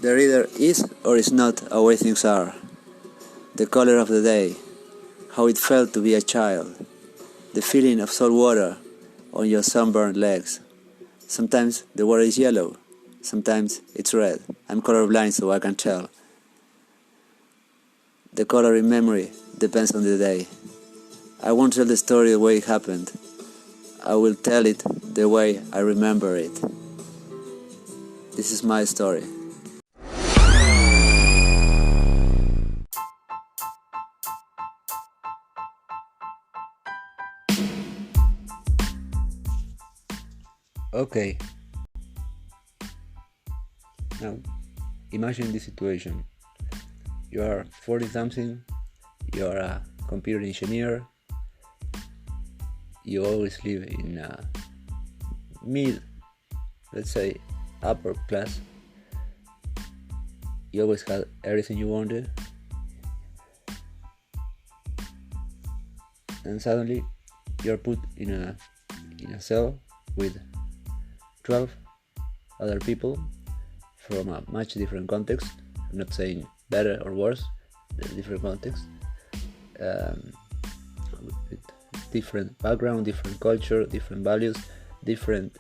There either is or is not a way things are. The color of the day, how it felt to be a child, the feeling of salt water on your sunburned legs. Sometimes the water is yellow, sometimes it's red. I'm colorblind, so I can tell. The color in memory depends on the day. I won't tell the story the way it happened. I will tell it the way I remember it. This is my story. Okay. Now, imagine this situation. You are 40-something, you are a computer engineer, you always live in mid, let's say, upper class. You always had everything you wanted, and suddenly you're put in a cell with 12 other people from a much different context. I'm not saying better or worse, different context, with different background, different culture, different values, different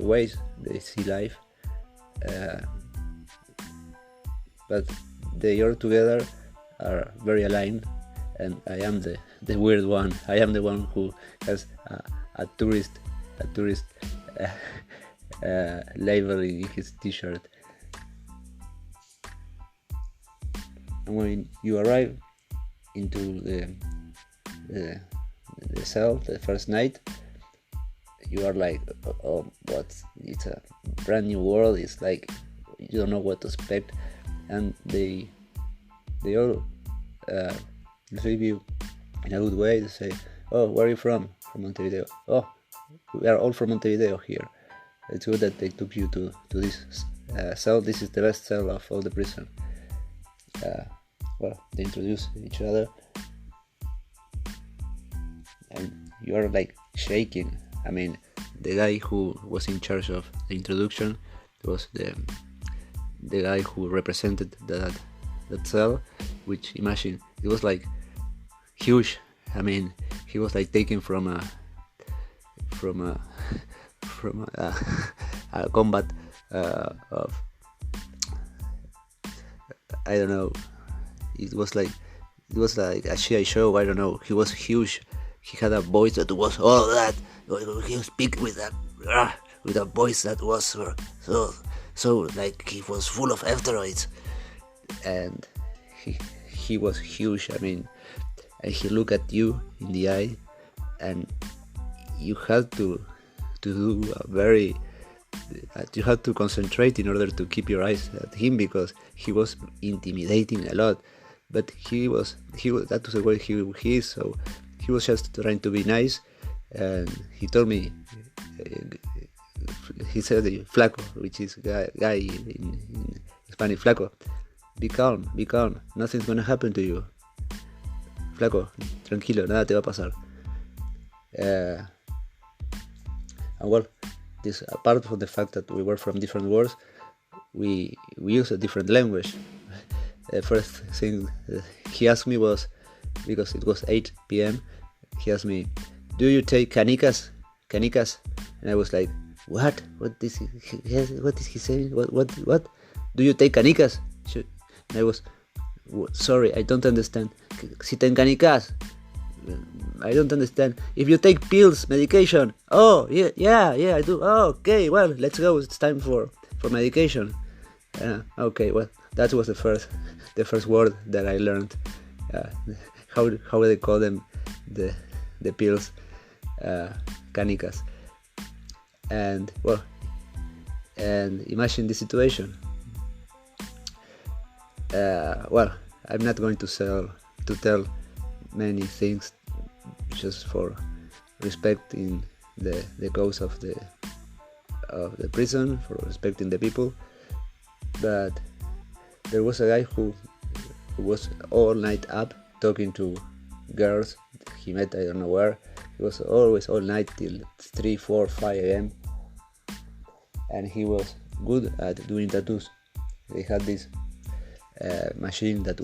ways they see life, but they all together are very aligned, and I am the weird one. I am the one who has a tourist label in his t-shirt. And when you arrive into the cell the first night, you are like, oh, what? It's a brand new world. It's like you don't know what to expect, and they all receive you in a good way. They say, oh, where are you from? From Montevideo. Oh, we are all from Montevideo here. It's good that they took you to this cell. This is the best cell of all the prison. Well, they introduce each other, and you are like shaking. I mean, the guy who was in charge of the introduction was the guy who represented that cell, which, imagine, it was like huge. I mean, he was like taken from a combat of, I don't know. It was like a GI show. I don't know. He was huge. He had a voice that was all that. He speak with a voice that was so like he was full of steroids, and he was huge. I mean, and he looked at you in the eye, and you had to do a very. You had to concentrate in order to keep your eyes at him, because he was intimidating a lot. But he was that was the way he is. So he was just trying to be nice, and he told me, he said, "Flaco," which is guy in Spanish. Flaco, be calm, nothing's gonna happen to you. Flaco, tranquilo, nada te va a pasar. And well, this, apart from the fact that we were from different worlds, we use a different language. The first thing he asked me was, because it was 8 p.m, he asked me, do you take canicas? And I was like, what is he saying? What do you take canicas? And I was, sorry, I don't understand. Si ten canicas, I don't understand. If you take pills, medication. Oh, yeah, I do. Oh, okay, well, let's go. It's time for medication. Okay, well, that was the first word that I learned. How they call them, the pills, canicas. And well, and imagine the situation. Well, I'm not going to tell many things, just for respecting the cause of the prison, for respecting the people. But there was a guy who was all night up talking to girls he met I don't know where. He was always all night till 3, 4, 5 a.m. and he was good at doing tattoos. they had this machine that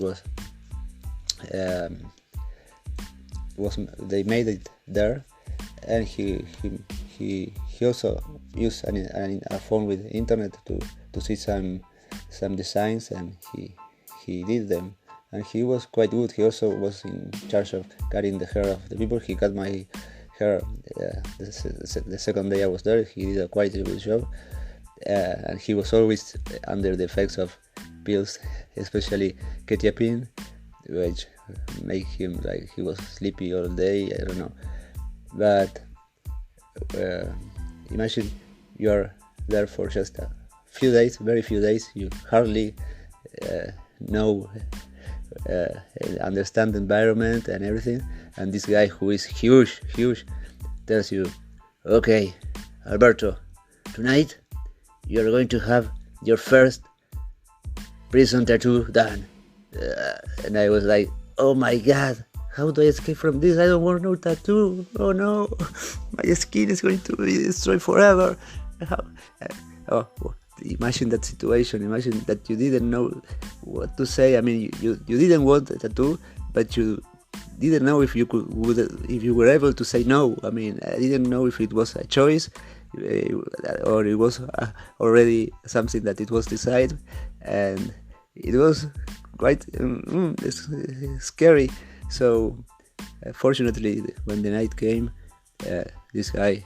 they made it there, and he also used a phone with internet to see some designs, and he did them, and he was quite good. He also was in charge of cutting the hair of the people. He cut my hair the second day I was there. He did a quite good job, and he was always under the effects of pills, especially quetiapine, which make him like he was sleepy all day. I don't know, but imagine you're there for just a few days, very few days. You hardly know, understand the environment and everything, and this guy who is huge tells you, okay, Alberto, tonight you're going to have your first prison tattoo done. And I was like, oh my god, how do I escape from this? I don't want no tattoo. Oh no, my skin is going to be destroyed forever. Imagine that situation. Imagine that you didn't know what to say. I mean, you didn't want a tattoo, but you didn't know if you were able to say no. I mean, I didn't know if it was a choice or it was already something that it was decided, and it was quite scary. So fortunately, when the night came, this guy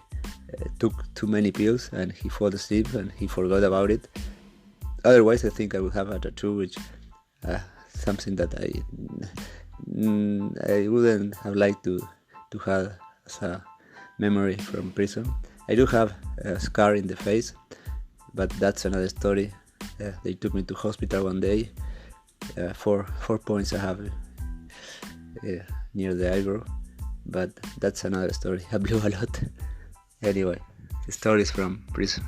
took too many pills and he fell asleep and he forgot about it. Otherwise, I think I would have a tattoo, which something that I wouldn't have liked to have as a memory from prison. I do have a scar in the face, but that's another story. They took me to hospital one day. 4 points I have near the eyebrow, but that's another story. I blew a lot. Anyway, stories from prison.